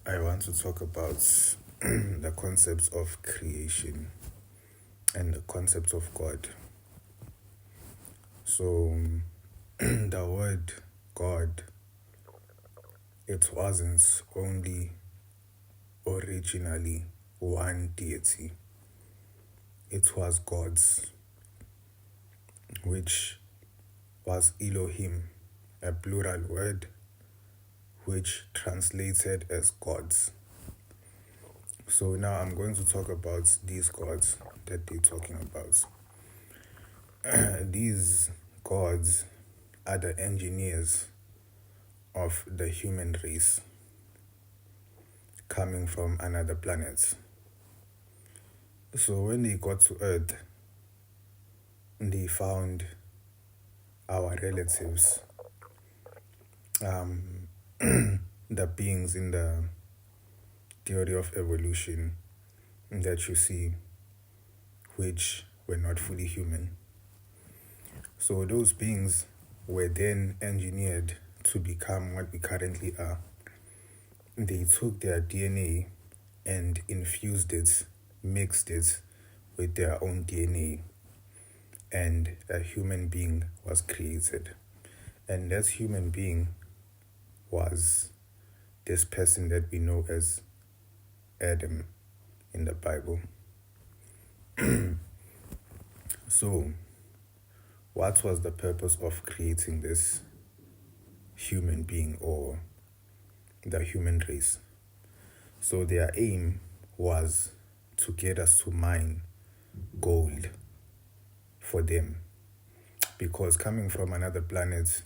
I want to talk about the concepts of creation and the concepts of God. So, the word God, it wasn't only originally one deity, it was God's, which was Elohim, a plural word which translated as gods. So now I'm going to talk about these gods that they're talking about. These gods are the engineers of the human race coming from another planet. So when they got to Earth, they found our relatives, the beings in the theory of evolution that you see, which were not fully human. So those beings were then engineered to become what we currently are. They took their DNA and infused it, mixed it with their own DNA, and a human being was created. And that human being was this person that we know as Adam in the Bible. So, what was the purpose of creating this human being or the human race? So their aim was to get us to mine gold for them, because coming from another planet,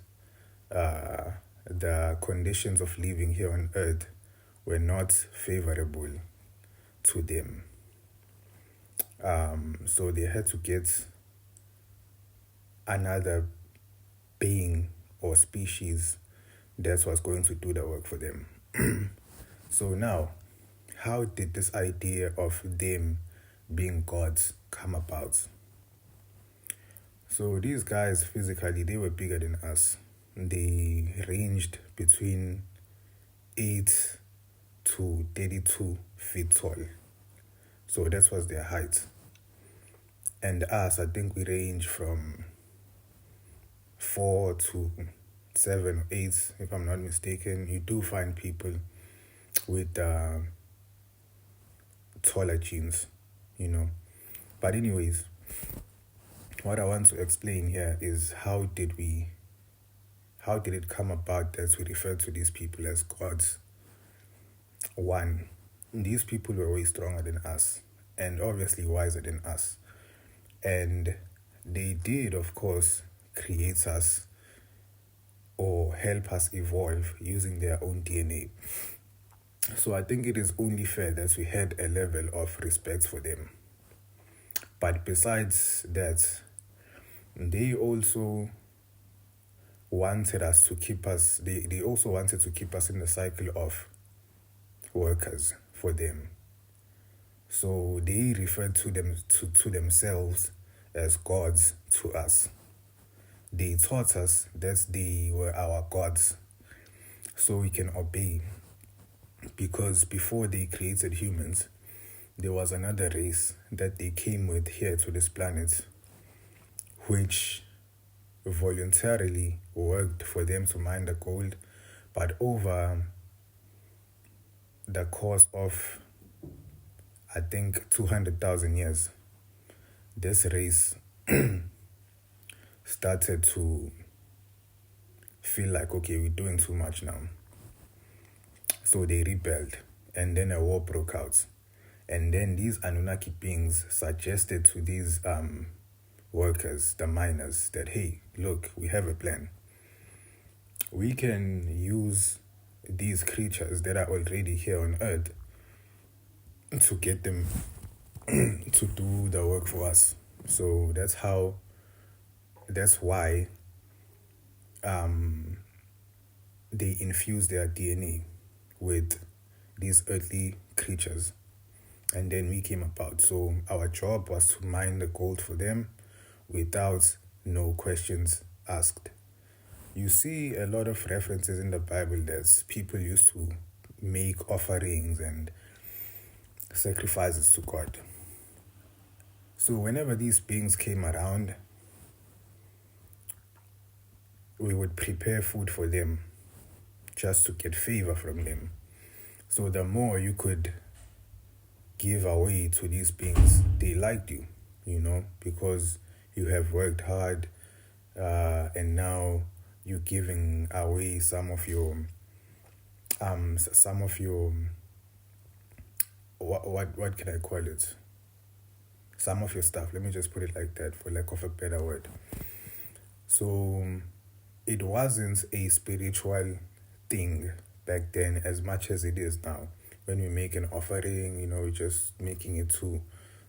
the conditions of living here on Earth were not favorable to them. So they had to get another being or species that was going to do the work for them. So now, how did this idea of them being gods come about? So these guys physically, they were bigger than us. They ranged between 8 to 32 feet tall. So that was their height. And us, I think we range from 4 to 7 or 8, if I'm not mistaken. You do find people with taller genes, But anyways, what I want to explain here is how did it come about that we refer to these people as gods? One, these people were way stronger than us and obviously wiser than us. And they did, of course, create us or help us evolve using their own DNA. So I think it is only fair that we had a level of respect for them. But besides that, they also wanted us to keep us, they also wanted to keep us in the cycle of workers for them. So they referred to them to themselves as gods to us. They taught us that they were our gods, so we can obey. Because before they created humans, there was another race that they came with here to this planet, which voluntarily worked for them to mine the gold, but over the course of, I think, 200,000 years, this race started to feel like, okay, we're doing too much now. So they rebelled, and then a war broke out. And then these Anunnaki beings suggested to these workers, the miners, that, hey, look, we have a plan. We can use these creatures that are already here on Earth to get them to do the work for us. So that's why they infuse their DNA with these earthly creatures. And then we came about. So our job was to mine the gold for them without no questions asked. You see a lot of references in the Bible that people used to make offerings and sacrifices to God. So whenever these beings came around, we would prepare food for them just to get favor from them. So the more you could give away to these beings, they liked you, because you have worked hard, and now you're giving away some of your what can I call it? Some of your stuff. Let me just put it like that, for lack of a better word. So it wasn't a spiritual thing back then as much as it is now. When we make an offering, we're just making it to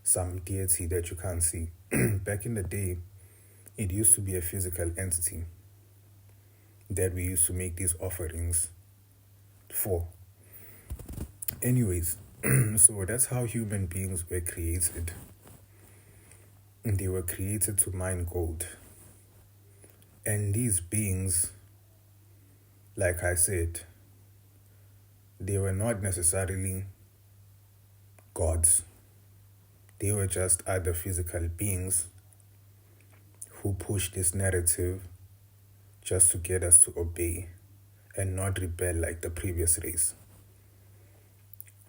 some deity that you can't see. Back in the day, it used to be a physical entity that we used to make these offerings for. Anyways, so that's how human beings were created. They were created to mine gold. And these beings, like I said, they were not necessarily gods. They were just other physical beings who pushed this narrative just to get us to obey and not rebel like the previous race.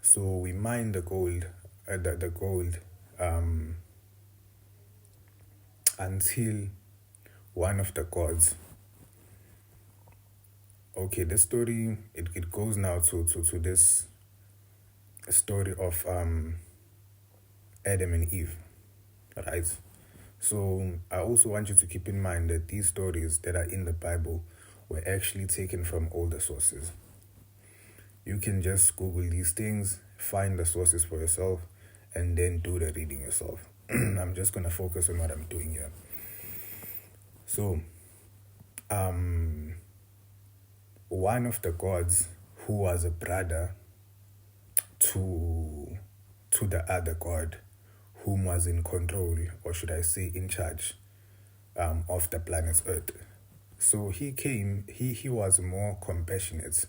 So we mine the gold, until one of the gods. Okay, the story, it goes now to this story of Adam and Eve, right? So I also want you to keep in mind that these stories that are in the Bible were actually taken from older sources. You can just Google these things, find the sources for yourself, and then do the reading yourself. I'm just going to focus on what I'm doing here. So, one of the gods who was a brother to the other god, whom was in control, or should I say in charge, of the planet Earth. So he came, he was more compassionate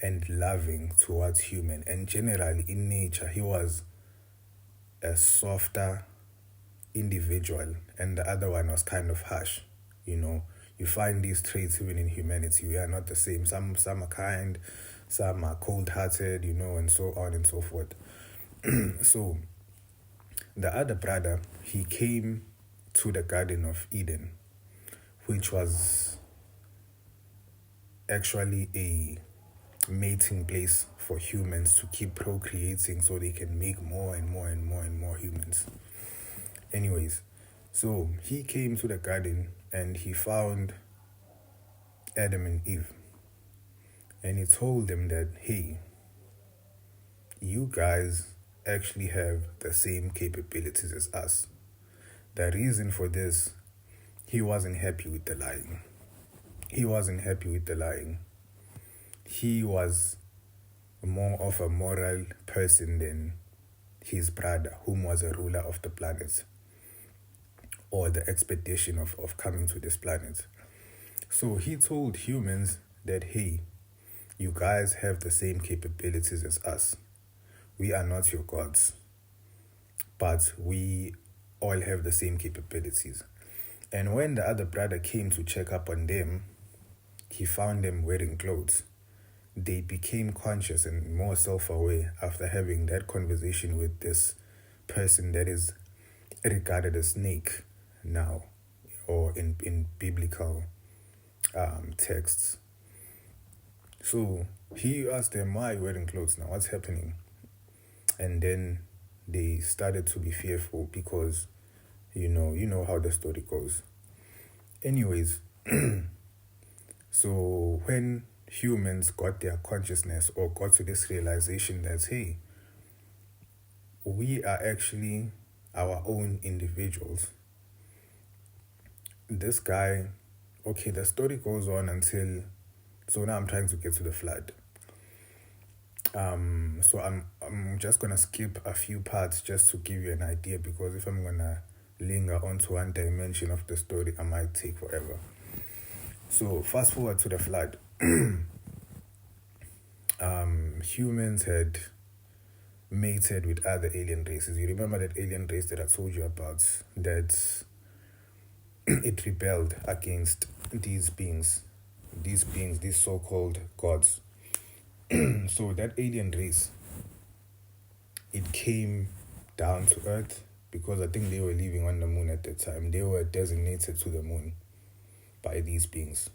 and loving towards human, and generally in nature he was a softer individual, and the other one was kind of harsh. You find these traits even in humanity. We are not the same. Some are kind, some are cold-hearted, and so on and so forth. So the other brother, he came to the Garden of Eden, which was actually a mating place for humans to keep procreating so they can make more and more and more and more humans. Anyways, so he came to the garden and he found Adam and Eve. And he told them that, hey, you guys actually have the same capabilities as us. The reason for this, he wasn't happy with the lying. He was more of a moral person than his brother, whom was a ruler of the planet, or the expectation of coming to this planet. So he told humans that, hey, you guys have the same capabilities as us. We are not your gods, but we all have the same capabilities. And when the other brother came to check up on them, he found them wearing clothes. They became conscious and more self-aware after having that conversation with this person that is regarded as snake now, or in biblical texts. So he asked them, why are you wearing clothes now? What's happening? And then they started to be fearful because, you know how the story goes. Anyways, so when humans got their consciousness or got to this realization that, hey, we are actually our own individuals. This guy, okay, the story goes on until, so now I'm trying to get to the flood. So I'm just gonna skip a few parts just to give you an idea, because if I'm gonna linger onto one dimension of the story, I might take forever. So fast forward to the flood. humans had mated with other alien races. You remember that alien race that I told you about, that it rebelled against these so-called gods. So that alien race, it came down to Earth because I think they were living on the moon at that time. They were designated to the moon by these beings.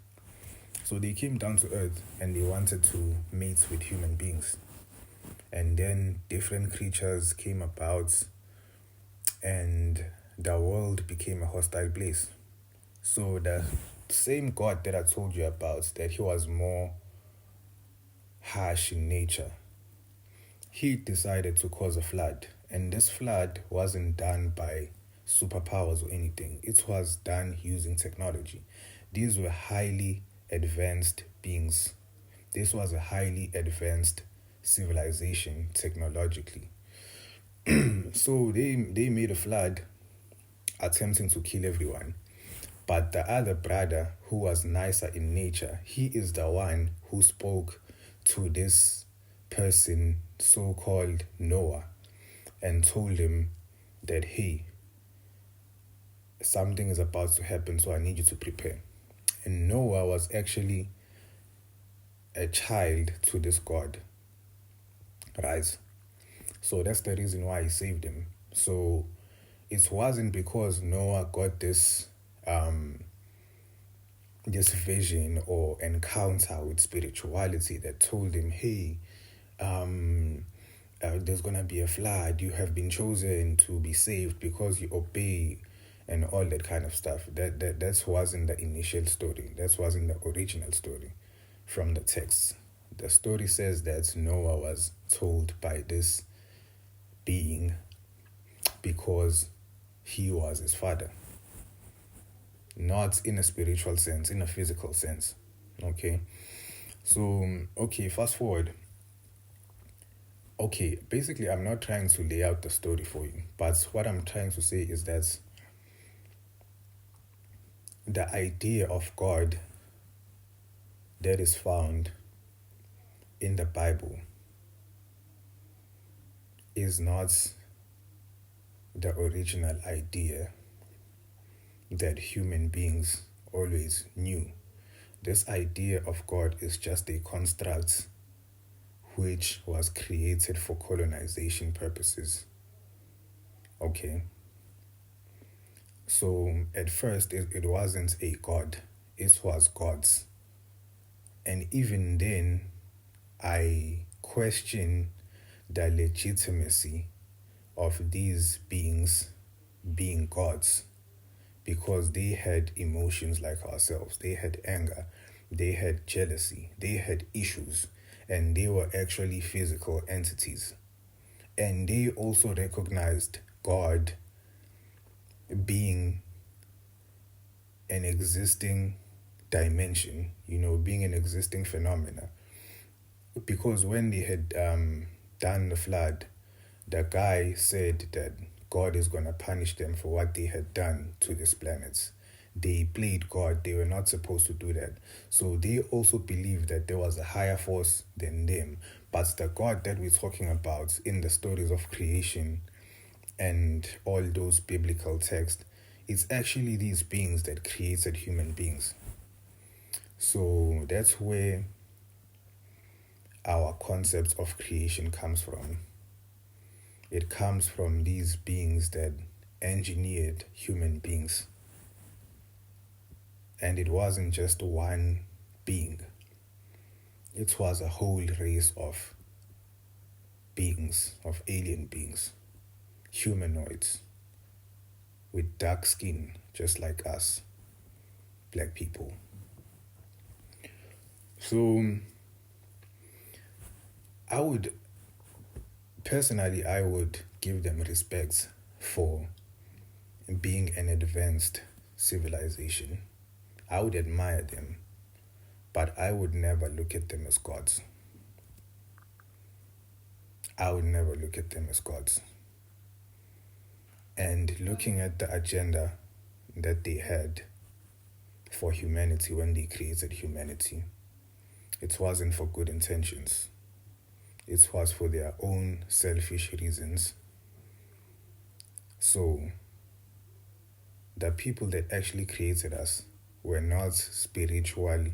So they came down to Earth and they wanted to mate with human beings. And then different creatures came about and the world became a hostile place. So the same God that I told you about, that he was more harsh in nature, he decided to cause a flood. And this flood wasn't done by superpowers or anything. It was done using technology. These were highly advanced beings. This was a highly advanced civilization technologically. So they made a flood attempting to kill everyone. But the other brother, who was nicer in nature, he is the one who spoke to this person, so-called Noah, and told him that, hey, something is about to happen, so I need you to prepare. And Noah was actually a child to this God, right? So that's the reason why he saved him. So it wasn't because Noah got this vision or encounter with spirituality that told him, hey, there's gonna be a flood, you have been chosen to be saved because you obey, and all that kind of stuff. That wasn't the initial story. That wasn't the original story from the text. The story says that Noah was told by this being because he was his father. Not in a spiritual sense, in a physical sense. Okay? So, okay, fast forward. Okay, basically, I'm not trying to lay out the story for you, but what I'm trying to say is that the idea of God that is found in the Bible is not the original idea that human beings always knew. This idea of God is just a construct which was created for colonization purposes. Okay? So at first it wasn't a God, it was gods. And even then, I question the legitimacy of these beings being gods, because they had emotions like ourselves. They had anger, they had jealousy, they had issues, and they were actually physical entities. And they also recognized God being an existing dimension, being an existing phenomena. Because when they had done the flood, the guy said that God is going to punish them for what they had done to these planets. They played God. They were not supposed to do that. So they also believed that there was a higher force than them. But the God that we're talking about in the stories of creation and all those biblical texts, it's actually these beings that created human beings. So that's where our concept of creation comes from. It comes from these beings that engineered human beings. And it wasn't just one being. It was a whole race of beings, of alien beings, humanoids, with dark skin, just like us, black people. So, I would give them respect for being an advanced civilization. I would admire them, but I would never look at them as gods. I would never look at them as gods. And looking at the agenda that they had for humanity when they created humanity, it wasn't for good intentions. it was for their own selfish reasons. So, the people that actually created us were not spiritual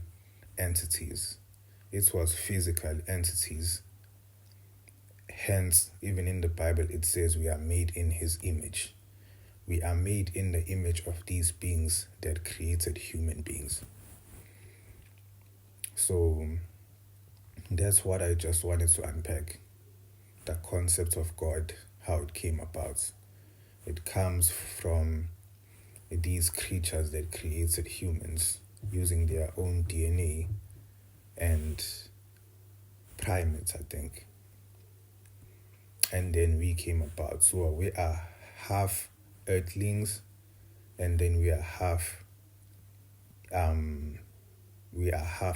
entities, it was physical entities. Hence, even in the Bible, it says we are made in His image. We are made in the image of these beings that created human beings. So, that's what I just wanted to unpack. The concept of God, how it came about. It comes from these creatures that created humans using their own DNA and primates, I think. And then we came about. So we are half earthlings, and then we are half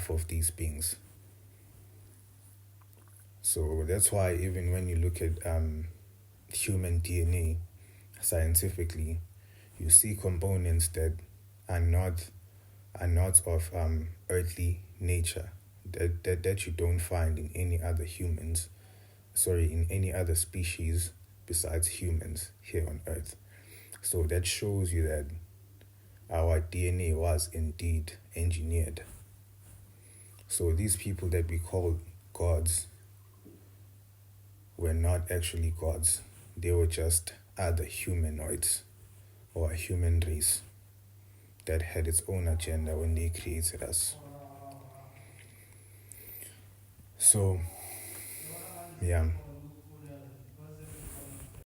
of these beings. So that's why even when you look at human DNA scientifically, you see components that are not of earthly nature, that you don't find in any other in any other species besides humans here on Earth. So that shows you that our DNA was indeed engineered. So these people that we call gods were not actually gods. They were just other humanoids or a human race that had its own agenda when they created us. So, yeah.